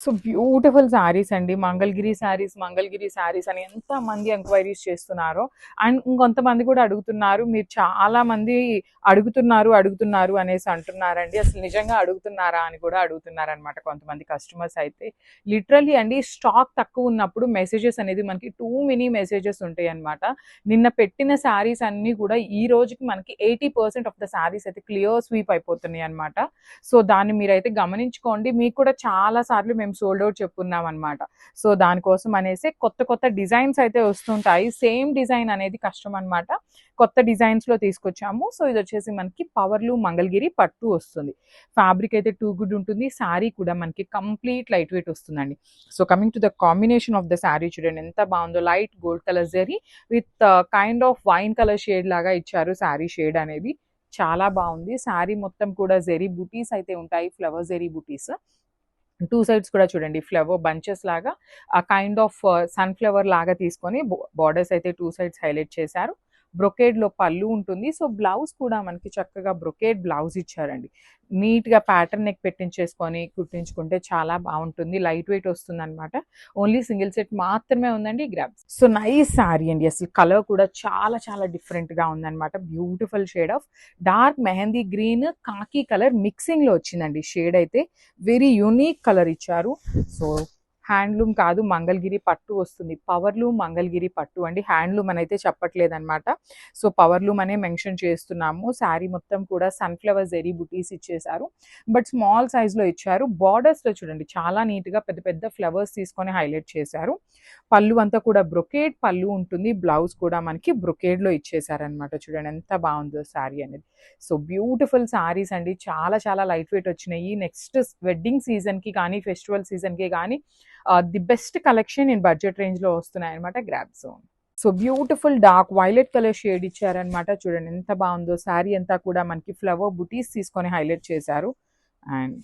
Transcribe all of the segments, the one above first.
So beautiful saris అండి. మంగళగిరి శారీస్ అని ఎంతమంది ఎంక్వైరీస్ చేస్తున్నారో. అండ్ ఇంకొంతమంది కూడా అడుగుతున్నారు. మీరు చాలా మంది అడుగుతున్నారు అనేసి అంటున్నారండి. అసలు నిజంగా అడుగుతున్నారా అని కూడా అడుగుతున్నారనమాట కొంతమంది కస్టమర్స్ అయితే. లిటరల్లీ అండి స్టాక్ తక్కువ ఉన్నప్పుడు మెసేజెస్ అనేది మనకి టూ మెనీ మెసేజెస్ ఉంటాయి అనమాట. నిన్న పెట్టిన శారీస్ అన్నీ కూడా ఈ రోజుకి మనకి 80% ఆఫ్ ద శారీస్ అయితే క్లియర్ స్వీప్ అయిపోతున్నాయి అనమాట. సో దాన్ని మీరైతే గమనించుకోండి. మీకు కూడా చాలా సార్లు మేము సోల్డ్ అవుట్ చెప్పున్నాం అనమాట. సో దానికోసం అనేసి కొత్త కొత్త డిజైన్స్ అయితే వస్తుంటాయి. సేమ్ డిజైన్ అనేది కష్టం అనమాట. కొత్త డిజైన్స్లో తీసుకొచ్చాము. సో ఇది వచ్చేసి మనకి పవర్లు మంగళగిరి పట్టు వస్తుంది. ఫ్యాబ్రిక్ అయితే టూ గుడ్ ఉంటుంది. శారీ కూడా మనకి కంప్లీట్ లైట్ వెయిట్ వస్తుందండి. So coming to the combination of the sari చూడండి ఎంత బాగుందో. Light gold colour zari with kind of wine colour shade లాగా ఇచ్చారు శారీ షేడ్ అనేది. చాలా బాగుంది. శారీ మొత్తం కూడా జెరీ బుటీస్ అయితే ఉంటాయి. ఫ్లవర్ జెరీ బుటీస్ టూ సైడ్స్ కూడా చూడండి ఫ్లవర్ బంచెస్ లాగా ఆ కైండ్ ఆఫ్ సన్ఫ్లవర్ లాగా తీసుకొని బార్డర్స్ అయితే టూ సైడ్స్ హైలైట్ చేశారు. బ్రొకేడ్లో పళ్ళు ఉంటుంది. సో బ్లౌజ్ కూడా మనకి చక్కగా బ్రొకేడ్ బ్లౌజ్ ఇచ్చారండి. నీట్గా ప్యాటర్న్ నెక్ పెట్టించేసుకొని కుట్టించుకుంటే చాలా బాగుంటుంది. లైట్ వెయిట్ వస్తుంది అనమాట. ఓన్లీ సింగిల్ సెట్ మాత్రమే ఉందండి గ్రాబ్స్. సో నైస్ శారీ అండి. అసలు కలర్ కూడా చాలా చాలా డిఫరెంట్గా ఉందన్నమాట. Beautiful shade of dark mehndi green khaki colour మిక్సింగ్లో వచ్చిందండి షేడ్ అయితే. వెరీ యూనిక్ కలర్ ఇచ్చారు. సో హ్యాండ్లూమ్ కాదు మంగళగిరి పట్టు వస్తుంది. పవర్లూమ్ మంగళగిరి పట్టు అండి. హ్యాండ్లూమ్ అని అయితే చెప్పట్లేదన్నమాట. సో పవర్లూమ్ అనే మెన్షన్ చేస్తున్నాము. శారీ మొత్తం కూడా సన్ఫ్లవర్ జెరీ బుటీస్ ఇచ్చేసారు. బట్ స్మాల్ సైజ్లో ఇచ్చారు. బార్డర్స్లో చూడండి చాలా నీట్గా పెద్ద పెద్ద ఫ్లవర్స్ తీసుకొని హైలైట్ చేశారు. పళ్ళు అంతా కూడా బ్రొకేడ్ పళ్ళు ఉంటుంది. బ్లౌజ్ కూడా మనకి బ్రొకేడ్లో ఇచ్చేసారనమాట. చూడండి ఎంత బాగుందో శారీ అనేది. సో బ్యూటిఫుల్ శారీస్ అండి. చాలా చాలా లైట్ వెయిట్ వచ్చినాయి. నెక్స్ట్ వెడ్డింగ్ సీజన్కి కానీ ఫెస్టివల్ సీజన్కి కానీ the best collection in budget రేంజ్లో వస్తున్నాయి అనమాట grab zone. So beautiful dark violet colour shade ఇచ్చారనమాట. చూడండి ఎంత బాగుందో. శారీ అంతా కూడా మనకి ఫ్లవర్ బుటీస్ తీసుకొని హైలైట్ చేశారు. And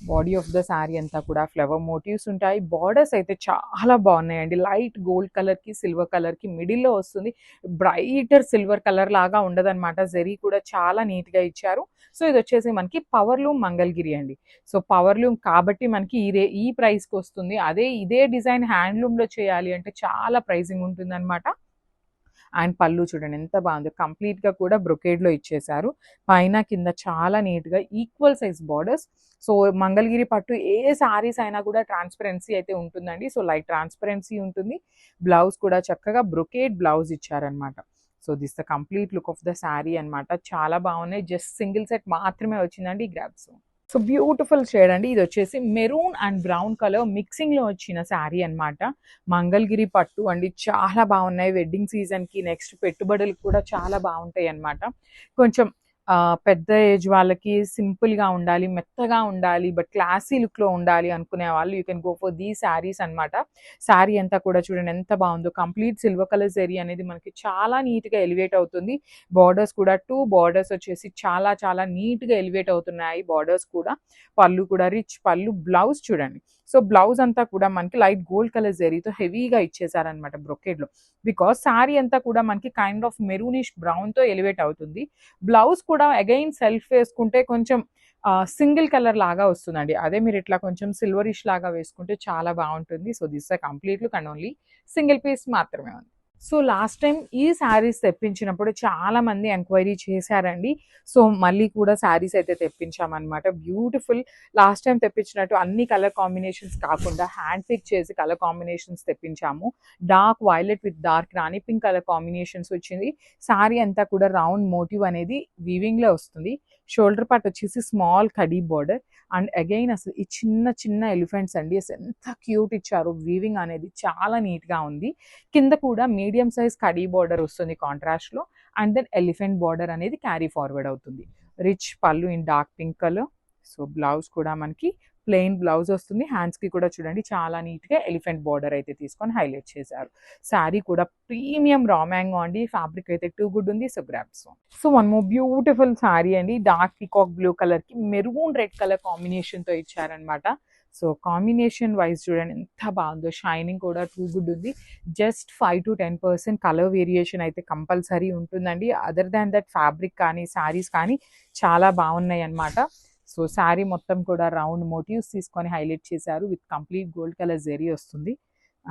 body of the sari అంతా కూడా ఫ్లవర్ మోటివ్స్ ఉంటాయి. బార్డర్స్ అయితే చాలా బాగున్నాయండి. లైట్ గోల్డ్ కలర్కి సిల్వర్ కలర్కి మిడిల్లో వస్తుంది. బ్రైటర్ సిల్వర్ కలర్ లాగా ఉండదన్నమాట. జరీ కూడా చాలా నీట్గా ఇచ్చారు. సో ఇది వచ్చేసి మనకి పవర్లూమ్ మంగళగిరి అండి. సో పవర్లూమ్ కాబట్టి మనకి ఈ ప్రైస్కి వస్తుంది. ఇదే డిజైన్ హ్యాండ్లూమ్లో చేయాలి అంటే చాలా ప్రైసింగ్ ఉంటుందన్నమాట. అండ్ పళ్ళు చూడండి ఎంత బాగుందో. కంప్లీట్గా కూడా బ్రొకేడ్లో ఇచ్చేసారు. పైన కింద చాలా నీట్గా equal size borders. So Mangalagiri పట్టు ఏ శారీస్ అయినా కూడా ట్రాన్స్పరెన్సీ అయితే ఉంటుందండి. సో లైట్ ట్రాన్స్పరెన్సీ ఉంటుంది. బ్లౌజ్ కూడా చక్కగా బ్రొకేడ్ బ్లౌజ్ ఇచ్చారనమాట. So this the complete look of the sari అనమాట. చాలా బాగున్నాయి. జస్ట్ సింగిల్ సెట్ మాత్రమే వచ్చిందండి గ్రాబ్స్. సో బ్యూటిఫుల్ షేడ్ అండి. ఇది వచ్చేసి మెరూన్ అండ్ బ్రౌన్ కలర్ మిక్సింగ్లో వచ్చిన శారీ అనమాట. మంగళగిరి పట్టు అండి. చాలా బాగున్నాయి. వెడ్డింగ్ సీజన్కి నెక్స్ట్ పెట్టుబడులకు కూడా చాలా బాగుంటాయి అనమాట. కొంచెం పెద్ద ఏజ్ వాళ్ళకి సింపుల్గా ఉండాలి, మెత్తగా ఉండాలి, బట్ క్లాసీ లుక్లో ఉండాలి అనుకునే వాళ్ళు యూ కెన్ గో ఫర్ దీ శారీస్ అనమాట. శారీ అంతా కూడా చూడండి ఎంత బాగుందో. కంప్లీట్ సిల్వర్ కలర్ జరీ అనేది మనకి చాలా నీట్గా ఎలివేట్ అవుతుంది. బార్డర్స్ కూడా 2 బార్డర్స్ వచ్చేసి చాలా చాలా నీట్గా ఎలివేట్ అవుతున్నాయి. బార్డర్స్ కూడా పళ్ళు కూడా రిచ్ పళ్ళు. బ్లౌజ్ చూడండి. సో బ్లౌజ్ అంతా కూడా మనకి లైట్ గోల్డ్ కలర్ జరీతో హెవీగా ఇచ్చేసారనమాట బ్రొకేడ్లో. బికాస్ శారీ అంతా కూడా మనకి కైండ్ ఆఫ్ మెరూనిష్ బ్రౌన్తో ఎలివేట్ అవుతుంది. బ్లౌజ్ కూడా అగైన్ సెల్ఫ్ వేసుకుంటే కొంచెం సింగిల్ కలర్ లాగా వస్తుందండి. అదే మీరు ఇట్లా కొంచెం సిల్వరిష్ లాగా వేసుకుంటే చాలా బాగుంటుంది. So this complete look and only single piece మాత్రమే ఉంది. సో లాస్ట్ టైం ఈ శారీస్ తెప్పించినప్పుడు చాలా మంది ఎంక్వైరీ చేశారండి. సో మళ్ళీ కూడా శారీస్ అయితే తెప్పించామన్నమాట. బ్యూటిఫుల్ లాస్ట్ టైం తెప్పించినట్టు అన్ని కలర్ కాంబినేషన్స్ కాకుండా హ్యాండ్ పిక్ చేసి కలర్ కాంబినేషన్స్ తెప్పించాము. Dark violet with dark rani pink colour combinations వచ్చింది. శారీ అంతా కూడా రౌండ్ మోటివ్ అనేది వీవింగ్లో వస్తుంది. షోల్డర్ పార్ట్ వచ్చేసి స్మాల్ కడీ బార్డర్. అండ్ అగైన్ అసలు ఈ చిన్న చిన్న ఎలిఫెంట్స్ అండి. అసలు ఎంత క్యూట్ ఇచ్చారు. వీవింగ్ అనేది చాలా నీట్గా ఉంది. కింద కూడా మీడియం సైజ్ కడీ బార్డర్ వస్తుంది కాంట్రాస్ట్లో. అండ్ దెన్ ఎలిఫెంట్ బార్డర్ అనేది క్యారీ ఫార్వర్డ్ అవుతుంది. Rich pallu in dark pink colour. So blouse కూడా మనకి ప్లెయిన్ బ్లౌజ్ వస్తుంది. హ్యాండ్స్కి కూడా చూడండి చాలా నీట్గా ఎలిఫెంట్ బార్డర్ అయితే తీసుకొని హైలైట్ చేశారు. శారీ కూడా ప్రీమియం రా మ్యాంగో అండి. ఫ్యాబ్రిక్ అయితే టూ గుడ్ ఉంది. So grabs. So one more beautiful sari అండి. డార్క్ పికాక్ బ్లూ కలర్కి మెరూన్ రెడ్ కలర్ కాంబినేషన్తో ఇచ్చారనమాట. సో కాంబినేషన్ వైజ్ చూడండి ఎంత బాగుందో. షైనింగ్ కూడా టూ గుడ్ ఉంది. జస్ట్ 5 to 10% కలర్ వేరియేషన్ అయితే కంపల్సరీ ఉంటుందండి. అదర్ దాన్ దట్ ఫ్యాబ్రిక్ కానీ శారీస్ కానీ చాలా బాగున్నాయి అన్నమాట. సో శారీ మొత్తం కూడా రౌండ్ మోటివ్స్ తీసుకొని హైలైట్ చేశారు with complete gold colour zari వస్తుంది.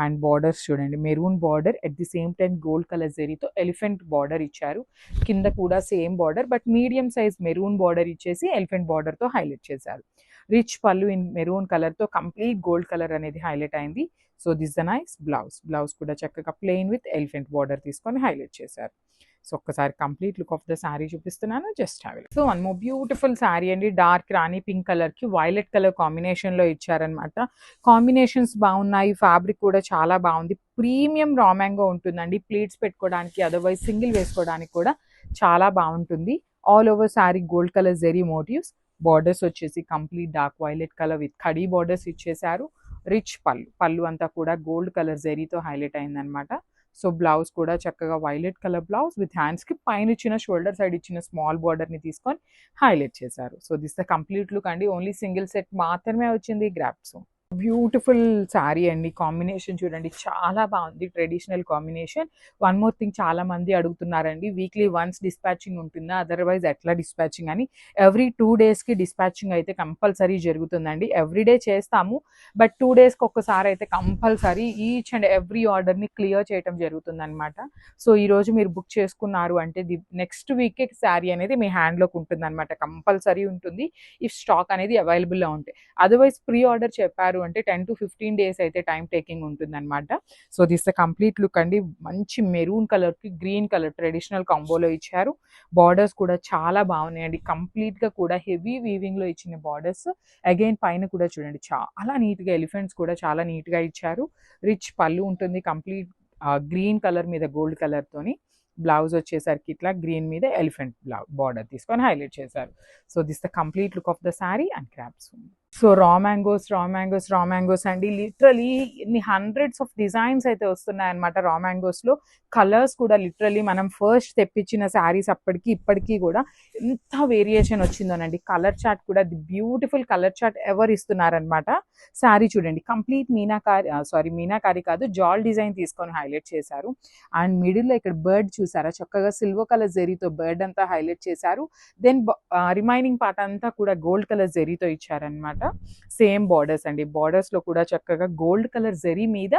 అండ్ బార్డర్స్ చూడండి, maroon border at the same time gold colour జెరీతో ఎలిఫెంట్ బార్డర్ ఇచ్చారు. కింద కూడా same border but medium size maroon border ఇచ్చేసి ఎలిఫెంట్ బార్డర్తో హైలైట్ చేశారు. రిచ్ పళ్ళు ఇన్ మెరూన్ కలర్తో కంప్లీట్ గోల్డ్ కలర్ అనేది హైలైట్ అయింది. So this the nice blouse కూడా చక్కగా ప్లెయిన్ విత్ ఎలిఫెంట్ బార్డర్ తీసుకొని హైలైట్ చేశారు. సో ఒక్కసారి complete look of the sari చూపిస్తున్నాను, just have it. So one more beautiful sari అండి, డార్క్ రాణి పింక్ కలర్కి వైలెట్ కలర్ కాంబినేషన్లో ఇచ్చారనమాట. కాంబినేషన్స్ బాగున్నాయి, ఫ్యాబ్రిక్ కూడా చాలా బాగుంది. ప్రీమియం రా మ్యాంగో ఉంటుందండి, ప్లీట్స్ పెట్టుకోవడానికి అదర్వైజ్ సింగిల్ వేసుకోవడానికి కూడా చాలా బాగుంటుంది. All over sari gold colour zari motifs, borders వచ్చేసి complete dark violet colour with kadi borders ఇచ్చేసారు. రిచ్ పళ్ళు అంతా కూడా గోల్డ్ కలర్ జెరీతో హైలైట్ అయిందనమాట. సో బ్లౌజ్ కూడా చక్కగా వైలెట్ కలర్ బ్లౌజ్ విత్ హ్యాండ్స్కి పైన ఇచ్చిన షోల్డర్ సైడ్ ఇచ్చిన స్మాల్ బార్డర్ని తీసుకొని హైలైట్ చేశారు. So this the complete look అండి. ఓన్లీ సింగిల్ సెట్ మాత్రమే వచ్చింది గ్రాప్స్. బ్యూటిఫుల్ శారీ అండి, కాంబినేషన్ చూడండి చాలా బాగుంది, traditional combination. One more thing, చాలా మంది అడుగుతున్నారండి వీక్లీ వన్స్ డిస్పాచింగ్ ఉంటుందా, అదర్వైజ్ ఎట్లా డిస్పాచింగ్ అని. ఎవ్రీ 2 డేస్కి డిస్పాచింగ్ అయితే కంపల్సరీ జరుగుతుందండి. ఎవ్రీడే చేస్తాము బట్ 2 డేస్కి ఒక్కసారి అయితే కంపల్సరీ ఈచ్ అండ్ ఎవ్రీ ఆర్డర్ని క్లియర్ చేయడం జరుగుతుంది అనమాట. సో ఈరోజు మీరు బుక్ చేసుకున్నారు అంటే నెక్స్ట్ వీకే శారీ అనేది మీ హ్యాండ్లోకి ఉంటుంది అనమాట, కంపల్సరీ ఉంటుంది ఇఫ్ స్టాక్ అనేది అవైలబుల్లో ఉంటాయి. అదర్వైజ్ ప్రీ ఆర్డర్ చెప్పారు అంటే 10 to 15 డేస్ అయితే టైం టేకింగ్ ఉంటుంది అనమాట. So this the complete look అండి. మంచి మెరూన్ కలర్కి గ్రీన్ కలర్ ట్రెడిషనల్ కాంబోలో ఇచ్చారు. బార్డర్స్ కూడా చాలా బాగున్నాయండి, కంప్లీట్గా కూడా హెవీ వీవింగ్లో ఇచ్చిన బార్డర్స్. అగైన్ పైన కూడా చూడండి చాలా నీట్గా ఎలిఫెంట్స్ కూడా చాలా నీట్గా ఇచ్చారు. రిచ్ పళ్ళు ఉంటుంది, కంప్లీట్ గ్రీన్ కలర్ మీద గోల్డ్ కలర్తోని. బ్లౌజ్ వచ్చేసరికి ఇట్లా గ్రీన్ మీద ఎలిఫెంట్ బార్డర్ తీసుకొని హైలైట్ చేశారు. So this the complete look of the sari and crops. So రా మ్యాంగోస్ అండి, లిటరలీ ఇన్ని హండ్రెడ్స్ ఆఫ్ డిజైన్స్ అయితే వస్తున్నాయన్నమాట రా మ్యాంగోస్లో. కలర్స్ కూడా లిటరలీ మనం ఫస్ట్ తెప్పించిన శారీస్ అప్పటికి ఇప్పటికీ కూడా ఎంత వేరియేషన్ వచ్చిందోనండి. కలర్ చార్ట్ కూడా ది బ్యూటిఫుల్ కలర్ చార్ట్ ఎవరు ఇస్తున్నారనమాట. శారీ చూడండి, కంప్లీట్ మీనాకారి కాదు, జాల్ డిజైన్ తీసుకొని హైలైట్ చేశారు. అండ్ మిడిల్లో ఇక్కడ బర్డ్ చూసారా, చక్కగా సిల్వర్ కలర్ జెరీతో బర్డ్ అంతా హైలైట్ చేశారు. దెన్ రిమైనింగ్ పార్ట్ అంతా కూడా గోల్డ్ కలర్ జెరీతో ఇచ్చారనమాట. సేమ్ బార్డర్స్ అండి, బార్డర్స్ లో కూడా చక్కగా గోల్డ్ కలర్ జెరీ మీద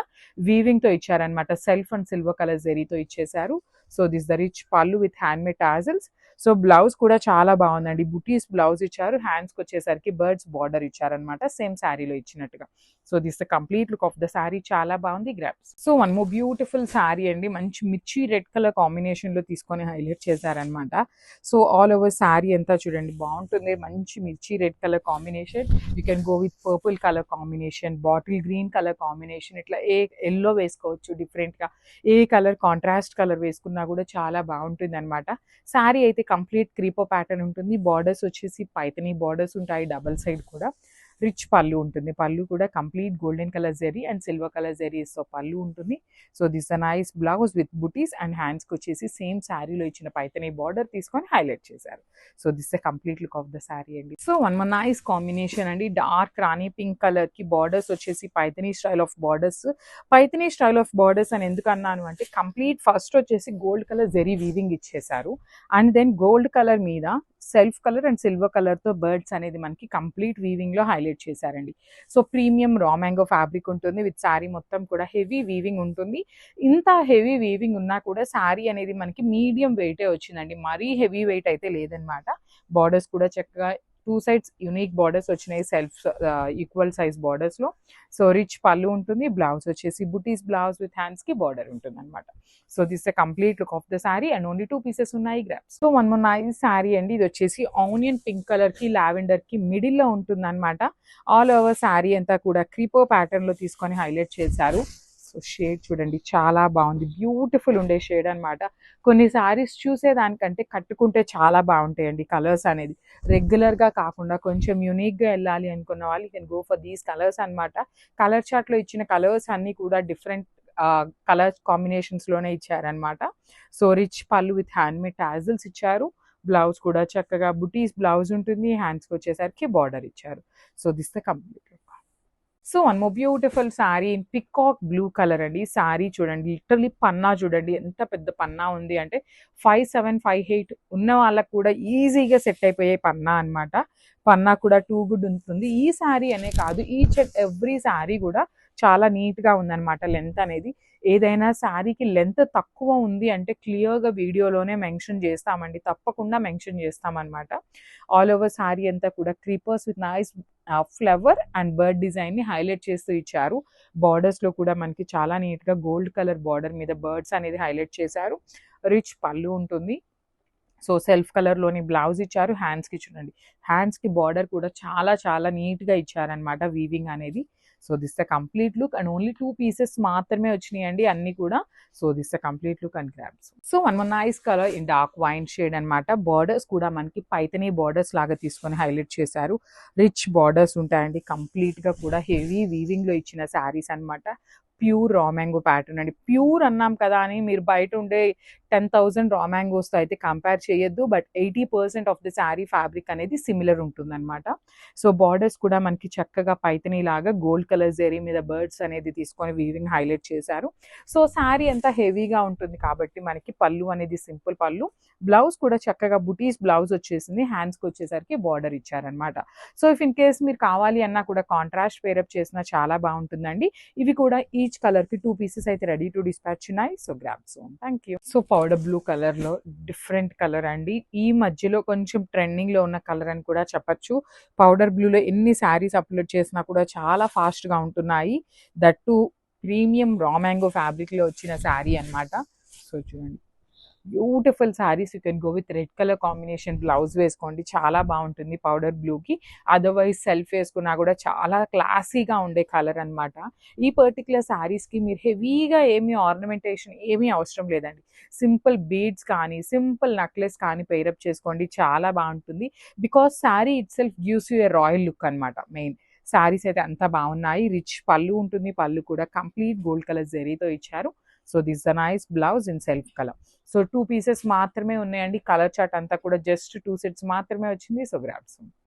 వీవింగ్ తో ఇచ్చారనమాట. సెల్ఫ్ అండ్ సిల్వర్ కలర్ జెరీతో ఇచ్చేసారు. సో దిస్ ద రిచ్ పళ్ళు with hand made tassels. So blouse కూడా చాలా బాగుందండి, బుటీస్ బ్లౌజ్ ఇచ్చారు. హ్యాండ్స్కి వచ్చేసరికి బర్డ్స్ బార్డర్ ఇచ్చారనమాట, సేమ్ శారీలో ఇచ్చినట్టుగా. So this the complete look of the sari, చాలా బాగుంది grasp. So one more beautiful sari అండి, మంచి మిర్చి రెడ్ కలర్ కాంబినేషన్ లో తీసుకొని హైలైట్ చేశారనమాట. సో ఆల్ ఓవర్ శారీ అంతా చూడండి బాగుంటుంది, మంచి మిర్చి red colour combination. You can go with purple colour combination, bottle green colour combination, ఇట్లా ఎల్లో వేసుకోవచ్చు డిఫరెంట్గా. ఏ కలర్ కాంట్రాస్ట్ కలర్ వేసుకున్నా కూడా చాలా బాగుంటుంది అనమాట. శారీ అయితే కంప్లీట్ క్రీపో ప్యాటర్న్ ఉంటుంది. బార్డర్స్ వచ్చేసి పైతనీ బార్డర్స్ ఉంటాయి, డబల్ సైడ్ కూడా. రిచ్ పళ్ళు ఉంటుంది, పళ్ళు కూడా complete golden colour zari and silver colour జెరీస్తో పళ్ళు ఉంటుంది. So this a nice blouse with butis and హ్యాండ్స్కి వచ్చేసి సేమ్ శారీలో ఇచ్చిన పైతనీ బార్డర్ తీసుకొని హైలైట్ చేశారు. So this the complete look of the sari అండి. So one more nice combination అండి, డార్క్ రాణి పింక్ కలర్ కి బార్డర్స్ వచ్చేసి Paithani style of borders. Paithani style of borders అని ఎందుకు అన్నాను అంటే, కంప్లీట్ ఫస్ట్ వచ్చేసి గోల్డ్ కలర్ జెరీ వీవింగ్ ఇచ్చేసారు. అండ్ దెన్ గోల్డ్ కలర్ మీద సెల్ఫ్ కలర్ అండ్ సిల్వర్ కలర్తో బర్డ్స్ అనేది మనకి కంప్లీట్ వీవింగ్లో హైలైట్ చేశారండి. So premium raw mango fabric ఉంటుంది, విత్ శారీ మొత్తం కూడా హెవీ వీవింగ్ ఉంటుంది. ఇంత హెవీ వీవింగ్ ఉన్నా కూడా శారీ అనేది మనకి మీడియం వెయిటే వచ్చిందండి, మరీ హెవీ వెయిట్ అయితే లేదనమాట. బార్డర్స్ కూడా చక్కగా 2 సైడ్స్ యూనిక్ బార్డర్స్ వచ్చినాయి, సెల్ఫ్ ఈక్వల్ సైజ్ బార్డర్స్ లో. సో రిచ్ పళ్ళు ఉంటుంది, బ్లౌజ్ వచ్చేసి బుటీస్ బ్లౌజ్ విత్ హ్యాండ్స్ కి బార్డర్ ఉంటుంది అనమాట. So this the complete look of the sari and only 2 pieces ఉన్నాయి గ్రాప్స్. So one more nice sari అండి, ఇది వచ్చేసి ఆనియన్ పింక్ కలర్ కి లావెండర్ కి మిడిల్ లో ఉంటుంది అనమాట. ఆల్ ఓవర్ శారీ అంతా కూడా క్రీపో ప్యాటర్న్ లో తీసుకొని హైలైట్ చేశారు. సో షేడ్ చూడండి చాలా బాగుంది, బ్యూటిఫుల్ ఉండే షేడ్ అనమాట. కొన్ని శారీస్ చూసేదానికంటే కట్టుకుంటే చాలా బాగుంటాయండి కలర్స్ అనేది. రెగ్యులర్గా కాకుండా కొంచెం యూనిక్గా వెళ్ళాలి అనుకున్న వాళ్ళు can go for these colours అనమాట. కలర్ చార్ట్లో ఇచ్చిన కలర్స్ అన్నీ కూడా డిఫరెంట్ కలర్ కాంబినేషన్స్లోనే ఇచ్చారనమాట. సో రిచ్ పళ్ళు విత్ హ్యాండ్ మేడ్ టాజల్స్ ఇచ్చారు. బ్లౌజ్ కూడా చక్కగా బుటీస్ బ్లౌజ్ ఉంటుంది, హ్యాండ్స్కి వచ్చేసరికి బార్డర్ ఇచ్చారు. So this the complete. So one more beautiful sari in peacock blue colour అండి. శారీ చూడండి, లిటరలీ పన్నా చూడండి ఎంత పెద్ద పన్నా ఉంది అంటే 5'7", 5'8" ఉన్న వాళ్ళకి కూడా ఈజీగా సెట్ అయిపోయే పన్నా అన్నమాట. పన్నా కూడా టూ గుడ్ ఉంటుంది. ఈ శారీ అనే కాదు, ఈచ్ అండ్ ఎవ్రీ శారీ కూడా చాలా నీట్గా ఉందన్నమాట. లెంత్ అనేది ఏదైనా శారీకి లెంత్ తక్కువ ఉంది అంటే క్లియర్గా వీడియోలోనే మెన్షన్ చేస్తామండి, తప్పకుండా మెన్షన్ చేస్తామన్నమాట. ఆల్ ఓవర్ శారీ అంతా కూడా creepers with nice flower and bird డిజైన్ని హైలైట్ చేస్తూ ఇచ్చారు. బార్డర్స్లో కూడా మనకి చాలా నీట్గా గోల్డ్ కలర్ బార్డర్ మీద బర్డ్స్ అనేది హైలైట్ చేశారు. రిచ్ పళ్ళు ఉంటుంది. సో సెల్ఫ్ కలర్లోని బ్లౌజ్ ఇచ్చారు. హ్యాండ్స్కి చూడండి, హ్యాండ్స్కి బార్డర్ కూడా చాలా చాలా నీట్గా ఇచ్చారనమాట వీవింగ్ అనేది. So this the complete look and only 2 pieces మాత్రమే వచ్చినాయండి అన్నీ కూడా. So this the complete look and grabs. So one nice colour in dark wine shade అనమాట. బార్డర్స్ కూడా మనకి పైతనీ బార్డర్స్ లాగా తీసుకొని హైలైట్ చేశారు. రిచ్ బార్డర్స్ ఉంటాయండి. కంప్లీట్గా కూడా హెవీ వీవింగ్లో ఇచ్చిన శారీస్ అనమాట. ప్యూర్ రా మ్యాంగో ప్యాటర్న్ అండి. ప్యూర్ అన్నాం కదా అని మీరు బయట ఉండే 10,000 రా మ్యాంగోస్తో అయితే కంపేర్ చేయొద్దు. But 80% of the sari fabric అనేది సిమిలర్ ఉంటుందన్నమాట. సో బార్డర్స్ కూడా మనకి చక్కగా పైతనీ లాగా గోల్డ్ కలర్ జెరీ మీద బర్డ్స్ అనేది తీసుకొని వీవింగ్ హైలైట్ చేశారు. సో శారీ అంతా హెవీగా ఉంటుంది కాబట్టి మనకి పళ్ళు అనేది సింపుల్ పళ్ళు. బ్లౌజ్ కూడా చక్కగా బుటీస్ బ్లౌజ్ వచ్చేసింది. హ్యాండ్స్కి వచ్చేసరికి బార్డర్ ఇచ్చారనమాట. సో ఇఫ్ ఇన్ కేస్ మీరు కావాలి అన్నా కూడా కాంట్రాస్ట్ పేరప్ చేసినా చాలా బాగుంటుందండి. ఇవి కూడా ఈచ్ కలర్కి 2 పీసెస్ అయితే రెడీ టు డిస్పాచ్ ఉన్నాయి. So grab son. Thank you. So powder blue కలర్లో డిఫరెంట్ కలర్ అండి. ఈ మధ్యలో కొంచెం ట్రెండింగ్లో ఉన్న కలర్ అని కూడా చెప్పచ్చు. పౌడర్ బ్లూలో ఎన్ని శారీస్ అప్లోడ్ చేసినా కూడా చాలా ఫాస్ట్గా ఉంటున్నాయి. That to premium raw mango ఫ్యాబ్రిక్లో వచ్చిన శారీ అనమాట. సో చూడండి, beautiful saris. You can go with red colour combination blouse వేసుకోండి, చాలా బాగుంటుంది పౌడర్ బ్లూకి. అదర్వైజ్ సెల్ఫ్ వేసుకున్నా కూడా చాలా క్లాసీగా ఉండే కలర్ అనమాట. ఈ పర్టికులర్ శారీస్కి మీరు హెవీగా ఏమీ ఆర్నమెంటేషన్ ఏమీ అవసరం లేదండి. సింపుల్ బీడ్స్ కానీ సింపుల్ నెక్లెస్ కానీ పెయిరప్ చేసుకోండి, చాలా బాగుంటుంది. Because sari it self gives you A royal look అనమాట. మెయిన్ శారీస్ అయితే అంత బాగున్నాయి. రిచ్ పళ్ళు ఉంటుంది. పళ్ళు కూడా కంప్లీట్ గోల్డ్ కలర్ జెరీతో ఇచ్చారు. So this the nice blouse in self colour. So 2 pieces మాత్రమే ఉన్నాయండి. కలర్ చార్ట్ అంతా కూడా జస్ట్ 2 సెట్స్ మాత్రమే వచ్చింది. So grabs.